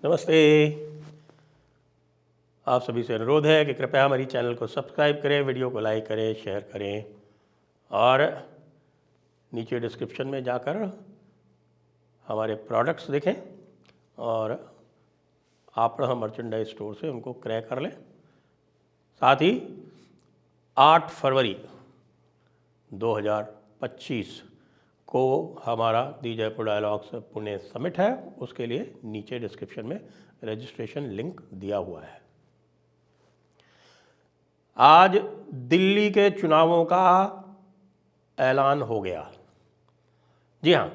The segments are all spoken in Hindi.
नमस्ते। आप सभी से अनुरोध है कि कृपया हमारी चैनल को सब्सक्राइब करें, वीडियो को लाइक करें, शेयर करें और नीचे डिस्क्रिप्शन में जाकर हमारे प्रोडक्ट्स देखें और आपड़ा मर्चेंडाइज स्टोर से उनको क्रय कर लें। साथ ही 8 फरवरी 2025 को हमारा दी जयपुर डायलॉग्स पुणे समिट है, उसके लिए नीचे डिस्क्रिप्शन में रजिस्ट्रेशन लिंक दिया हुआ है। आज दिल्ली के चुनावों का ऐलान हो गया। जी हाँ,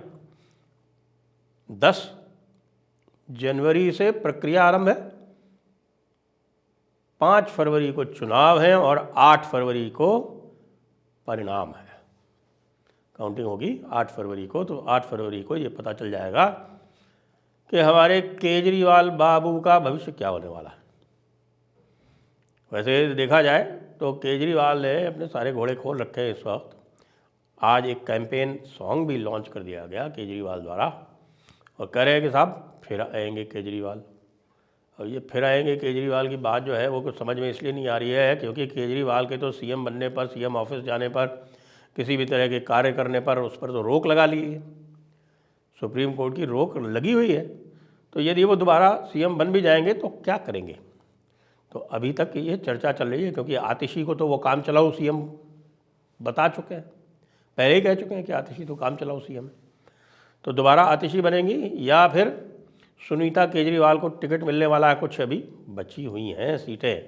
10 जनवरी से प्रक्रिया आरंभ है। 5 फरवरी को चुनाव है और 8 फरवरी को परिणाम है। काउंटिंग होगी 8 फरवरी को, तो 8 फरवरी को ये पता चल जाएगा कि हमारे केजरीवाल बाबू का भविष्य क्या होने वाला है। वैसे देखा जाए तो केजरीवाल ने अपने सारे घोड़े खोल रखे हैं इस वक्त। आज एक कैंपेन सॉन्ग भी लॉन्च कर दिया गया केजरीवाल द्वारा और कह रहे हैं कि साहब फिर आएंगे केजरीवाल। और ये फिर आएंगे केजरीवाल की बात जो है वो कुछ समझ में इसलिए नहीं आ रही है क्योंकि केजरीवाल के तो सीएम बनने पर, सीएम ऑफिस जाने पर, किसी भी तरह के कार्य करने पर उस पर तो रोक लगा ली है, सुप्रीम कोर्ट की रोक लगी हुई है। तो यदि वो दोबारा सीएम बन भी जाएंगे तो क्या करेंगे? तो अभी तक ये चर्चा चल रही है क्योंकि आतिशी को तो वो काम चलाओ सीएम बता चुके हैं, पहले ही कह चुके हैं कि आतिशी तो काम चलाओ सीएम है। तो दोबारा आतिशी बनेंगी या फिर सुनीता केजरीवाल को टिकट मिलने वाला है, कुछ अभी बची हुई हैं सीटें,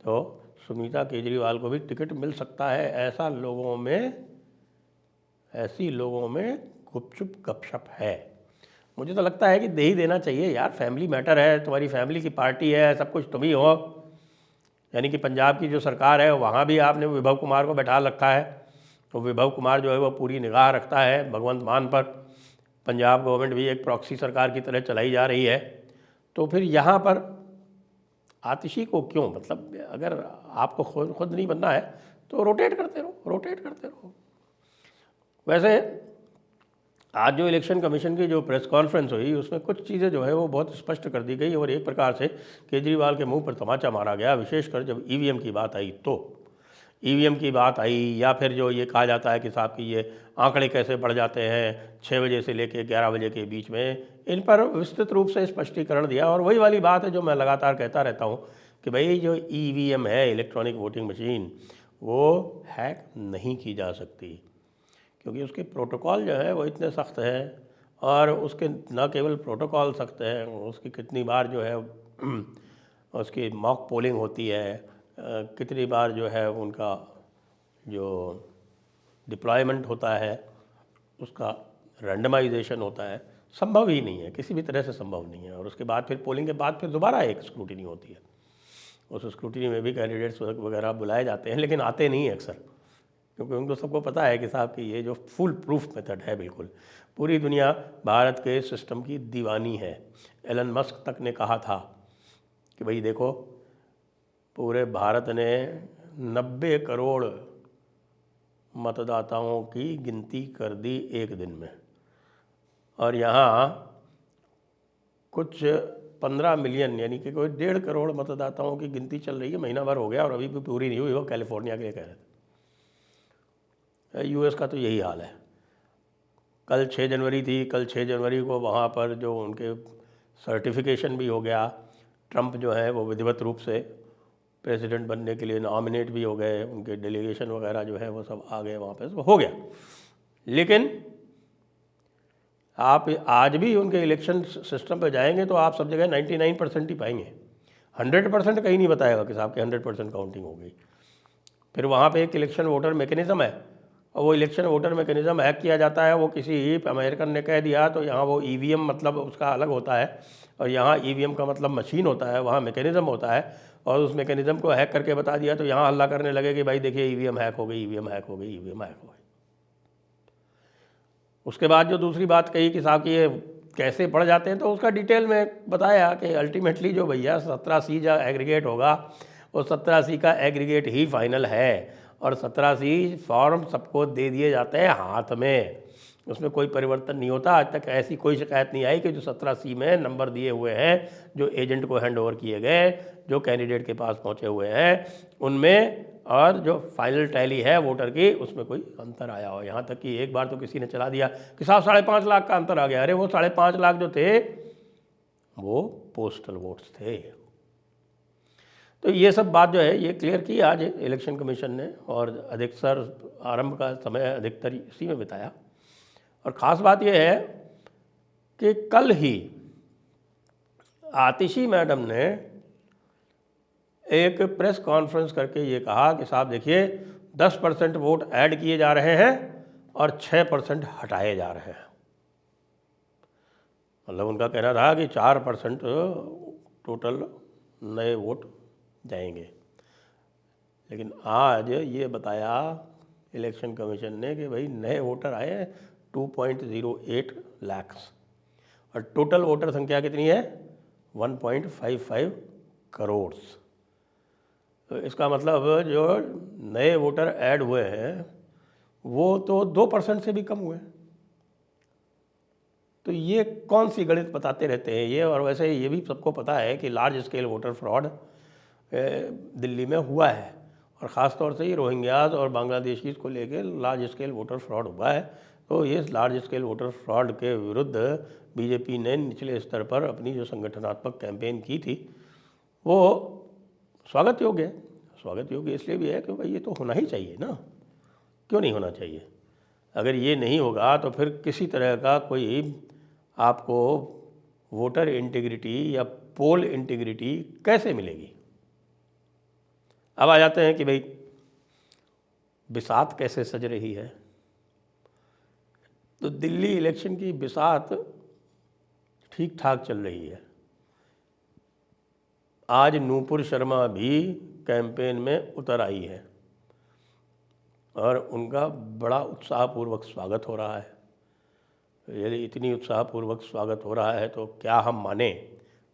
तो सुनीता केजरीवाल को भी टिकट मिल सकता है। ऐसी लोगों में गुपचुप गपशप है। मुझे तो लगता है कि दे ही देना चाहिए यार, फैमिली मैटर है, तुम्हारी फैमिली की पार्टी है, सब कुछ तुम ही हो। यानी कि पंजाब की जो सरकार है वहाँ भी आपने विभव कुमार को बैठा रखा है, तो विभव कुमार जो है वो पूरी निगाह रखता है भगवंत मान पर। पंजाब गवर्नमेंट भी एक प्रॉक्सी सरकार की तरह चलाई जा रही है। तो फिर यहाँ पर आतिशी को क्यों, मतलब अगर आपको खुद नहीं बनना है तो रोटेट करते रहो। वैसे आज जो इलेक्शन कमीशन की जो प्रेस कॉन्फ्रेंस हुई उसमें कुछ चीज़ें जो है वो बहुत स्पष्ट कर दी गई और एक प्रकार से केजरीवाल के मुंह पर तमाचा मारा गया, विशेषकर जब ईवीएम की बात आई। तो ईवीएम की बात आई या फिर जो ये कहा जाता है कि साहब कि ये आंकड़े कैसे बढ़ जाते हैं 6 बजे से लेकर 11 बजे के बीच में, इन पर विस्तृत रूप से स्पष्टीकरण दिया। और वही वाली बात है जो मैं लगातार कहता रहता हूँ कि भाई जो ईवीएम है, इलेक्ट्रॉनिक वोटिंग मशीन, वो हैक नहीं की जा सकती क्योंकि उसके प्रोटोकॉल जो है वो इतने सख्त हैं। और उसके न केवल प्रोटोकॉल सख्त है, उसकी कितनी बार जो है उसकी मॉक पोलिंग होती है, कितनी बार जो है उनका जो डिप्लॉयमेंट होता है उसका रैंडमाइजेशन होता है, संभव ही नहीं है, किसी भी तरह से संभव नहीं है। और उसके बाद फिर पोलिंग के बाद फिर दोबारा एक स्क्रूटिनी होती है। उस स्क्रूटिनी में भी कैंडिडेट्स वगैरह बुलाए जाते हैं लेकिन आते नहीं अक्सर, क्योंकि उनको सबको पता है कि साहब कि ये जो फुल प्रूफ मेथड है, बिल्कुल पूरी दुनिया भारत के सिस्टम की दीवानी है। एलन मस्क तक ने कहा था कि भाई देखो, पूरे भारत ने 90 करोड़ मतदाताओं की गिनती कर दी एक दिन में और यहाँ कुछ 15 मिलियन यानी कि कोई 1.5 करोड़ मतदाताओं की गिनती चल रही है। महीना भर हो गया और अभी भी पूरी नहीं हुई। वो कैलिफोर्निया के लिए कह रहे थे। यूएस का तो यही हाल है। कल 6 जनवरी थी, कल 6 जनवरी को वहाँ पर जो उनके सर्टिफिकेशन भी हो गया। ट्रंप जो है वो विधिवत रूप से प्रेसिडेंट बनने के लिए नॉमिनेट भी हो गए, उनके डेलीगेशन वगैरह जो है वो सब आ गए वहाँ पे, सब हो गया। लेकिन आप आज भी उनके इलेक्शन सिस्टम पे जाएंगे तो आप सब जगह 99% ही पाएंगे, 100% कहीं नहीं बताएगा कि साहब कि 100% काउंटिंग हो गई। फिर वहाँ पे एक इलेक्शन वोटर मैकेनिज़्म है और वो इलेक्शन वोटर मैकेनिज़्म हैक किया जाता है। वो किसी अमेरिकन ने कह दिया तो यहाँ वो ईवीएम मतलब उसका अलग होता है और यहाँ ईवीएम का मतलब मशीन होता है, वहाँ मैकेनिज़्म होता है। और उस मैकेनिज़्म को हैक करके बता दिया तो यहाँ हल्ला करने लगे कि भाई देखिए ईवीएम हैक हो गई, ईवीएम हैक हो गई, ईवीएम हैक हो गई। उसके बाद जो दूसरी बात कही कि साहब कि ये कैसे पढ़ जाते हैं, तो उसका डिटेल में बताया कि अल्टीमेटली जो भैया 17C जो एग्रीगेट होगा वो 17C का एग्रीगेट ही फाइनल है और 17C फॉर्म सबको दे दिए जाते हैं हाथ में उसमें कोई परिवर्तन नहीं होता। आज तक ऐसी कोई शिकायत नहीं आई कि जो 17C में नंबर दिए हुए हैं, जो एजेंट को हैंड ओवर किए गए, जो कैंडिडेट के पास पहुंचे हुए हैं, उनमें और जो फाइनल टैली है वोटर की, उसमें कोई अंतर आया हो। यहाँ तक कि एक बार तो किसी ने चला दिया कि साहब 5.5 लाख का अंतर आ गया। अरे वो 5.5 लाख जो थे वो पोस्टल वोट्स थे। तो ये सब बात जो है ये क्लियर की आज इलेक्शन कमीशन ने, और अधिकतर आरंभ का समय अधिकतर इसी में बिताया। और ख़ास बात यह है कि कल ही आतिशी मैडम ने एक प्रेस कॉन्फ्रेंस करके ये कहा कि साहब देखिए 10% वोट ऐड किए जा रहे हैं और 6% हटाए जा रहे हैं। मतलब उनका कहना था कि 4% टोटल नए वोट जाएंगे। लेकिन आज ये बताया इलेक्शन कमीशन ने कि भाई नए वोटर आए 2.08 लाख और टोटल वोटर संख्या कितनी है 1.55 करोड़। तो इसका मतलब जो नए वोटर ऐड हुए हैं वो तो 2% से भी कम हुए। तो ये कौन सी गणित बताते रहते हैं ये। और वैसे ये भी सबको पता है कि large scale voter fraud Delhi में हुआ है, और ख़ास तौर से ये रोहिंग्याज और बांग्लादेशीज़ को लेके लार्ज स्केल वोटर फ्रॉड हुआ है। तो ये लार्ज स्केल वोटर फ्रॉड के विरुद्ध बीजेपी ने निचले स्तर पर अपनी जो संगठनात्मक कैंपेन की थी वो स्वागत योग्य है। स्वागत योग्य इसलिए भी है कि भाई ये तो होना ही चाहिए ना, क्यों नहीं होना चाहिए। अगर ये नहीं होगा तो फिर किसी तरह का कोई आपको वोटर इंटीग्रिटी या पोल इंटीग्रिटी कैसे मिलेगी। अब आ जाते हैं कि भाई बिसात कैसे सज रही है। तो दिल्ली इलेक्शन की बिसात ठीक ठाक चल रही है। आज नूपुर शर्मा भी कैंपेन में उतर आई है और उनका बड़ा उत्साहपूर्वक स्वागत हो रहा है। यदि इतनी उत्साहपूर्वक स्वागत हो रहा है तो क्या हम माने,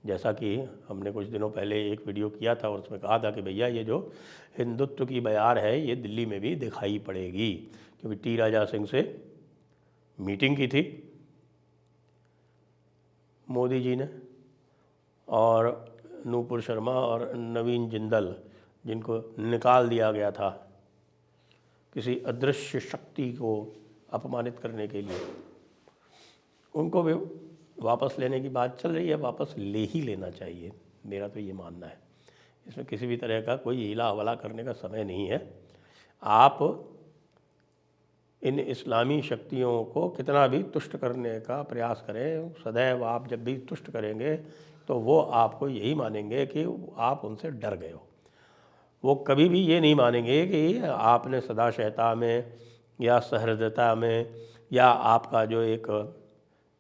जैसा कि हमने कुछ दिनों पहले एक वीडियो किया था और उसमें कहा था कि भैया ये जो हिंदुत्व की बयार है ये दिल्ली में भी दिखाई पड़ेगी, क्योंकि टी राजा सिंह से मीटिंग की थी मोदी जी ने, और नूपुर शर्मा और नवीन जिंदल जिनको निकाल दिया गया था किसी अदृश्य शक्ति को अपमानित करने के लिए, उनको भी वापस लेने की बात चल रही है। वापस ले ही लेना चाहिए, मेरा तो ये मानना है। इसमें किसी भी तरह का कोई हीला हवाला करने का समय नहीं है। आप इन इस्लामी शक्तियों को कितना भी तुष्ट करने का प्रयास करें, सदैव आप जब भी तुष्ट करेंगे तो वो आपको यही मानेंगे कि आप उनसे डर गए हो। वो कभी भी ये नहीं मानेंगे कि आपने सदाशयता में या सहृदयता में या आपका जो एक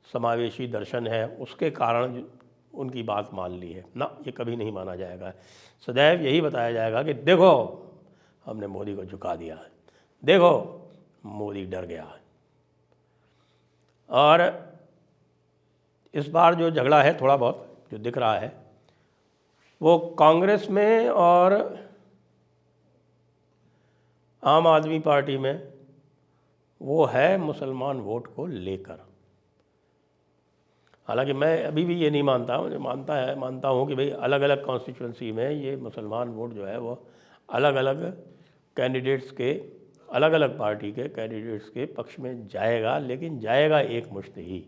समावेशी दर्शन है उसके कारण उनकी बात मान ली है ना, ये कभी नहीं माना जाएगा। सदैव यही बताया जाएगा कि देखो हमने मोदी को झुका दिया है, देखो मोदी डर गया है। और इस बार जो झगड़ा है थोड़ा बहुत जो दिख रहा है वो कांग्रेस में और आम आदमी पार्टी में वो है मुसलमान वोट को लेकर। हालांकि मैं अभी भी ये नहीं मानता हूँ, मानता हूँ कि भाई अलग अलग कॉन्स्टिट्यूंसी में ये मुसलमान वोट जो है वो अलग अलग कैंडिडेट्स के, अलग अलग पार्टी के कैंडिडेट्स के पक्ष में जाएगा, लेकिन जाएगा एक मुश्त ही।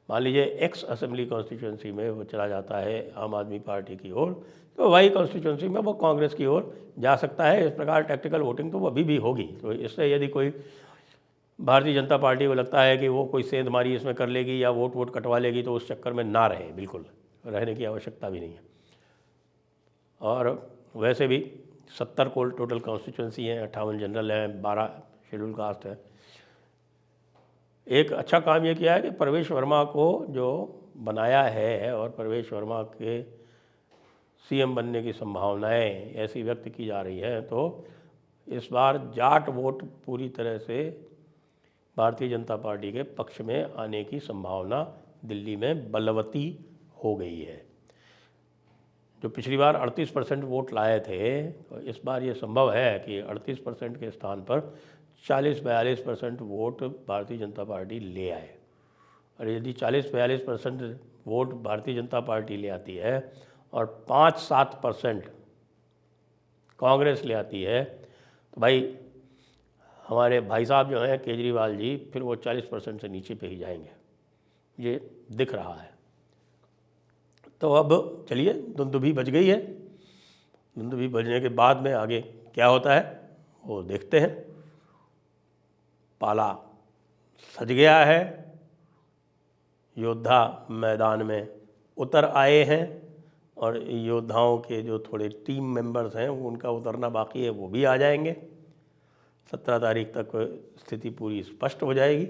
मान लीजिए एक्स असेंबली कॉन्स्टिट्यूंसी में वो चला जाता है आम आदमी पार्टी की ओर, तो वही कॉन्स्टिट्यूंसी में वो कांग्रेस की ओर जा सकता है। इस प्रकार टैक्टिकल वोटिंग तो वो अभी भी होगी। तो इससे यदि कोई भारतीय जनता पार्टी को लगता है कि वो कोई सेंधमारी इसमें कर लेगी या वोट कटवा लेगी तो उस चक्कर में ना रहे, बिल्कुल रहने की आवश्यकता भी नहीं है। और वैसे भी 70 को टोटल कॉन्स्टिट्यूंसी हैं, 58 जनरल हैं, 12 शेड्यूल कास्ट है। एक अच्छा काम ये किया है कि प्रवेश वर्मा को जो बनाया है और प्रवेश वर्मा के सीएम बनने की संभावनाएं ऐसी व्यक्त की जा रही है, तो इस बार जाट वोट पूरी तरह से भारतीय जनता पार्टी के पक्ष में आने की संभावना दिल्ली में बलवती हो गई है। जो पिछली बार 38% वोट लाए थे, तो इस बार ये संभव है कि 38% के स्थान पर 40-42% वोट भारतीय जनता पार्टी ले आए। और यदि 40-42% वोट भारतीय जनता पार्टी ले आती है और 5-7% कांग्रेस ले आती है, तो भाई हमारे भाई साहब जो हैं केजरीवाल जी, फिर वो 40% से नीचे पे ही जाएंगे, ये दिख रहा है। तो अब चलिए, धुंधुभी बज गई है। धुंधुभी बजने के बाद में आगे क्या होता है वो देखते हैं। पाला सज गया है, योद्धा मैदान में उतर आए हैं और योद्धाओं के जो थोड़े टीम मेंबर्स हैं उनका उतरना बाकी है, वो भी आ जाएंगे। 17 तारीख तक स्थिति पूरी स्पष्ट हो जाएगी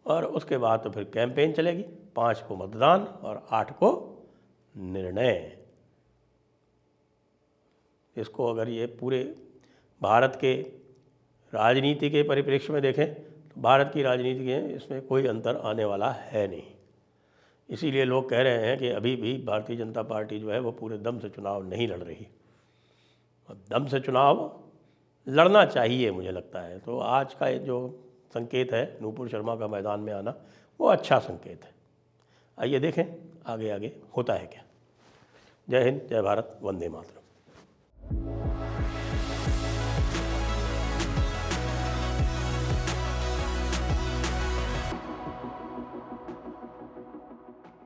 और उसके बाद तो फिर कैंपेन चलेगी। 5 को मतदान और 8 को निर्णय। इसको अगर ये पूरे भारत के राजनीति के परिप्रेक्ष्य में देखें तो भारत की राजनीति के इसमें कोई अंतर आने वाला है नहीं। इसीलिए लोग कह रहे हैं कि अभी भी भारतीय जनता पार्टी जो है वो पूरे दम से चुनाव नहीं लड़ रही। दम से चुनाव लड़ना चाहिए मुझे लगता है। तो आज का जो संकेत है नूपुर शर्मा का मैदान में आना, वो अच्छा संकेत है। आइए देखें आगे आगे होता है क्या। जय हिंद, जय भारत, वंदे मातरम।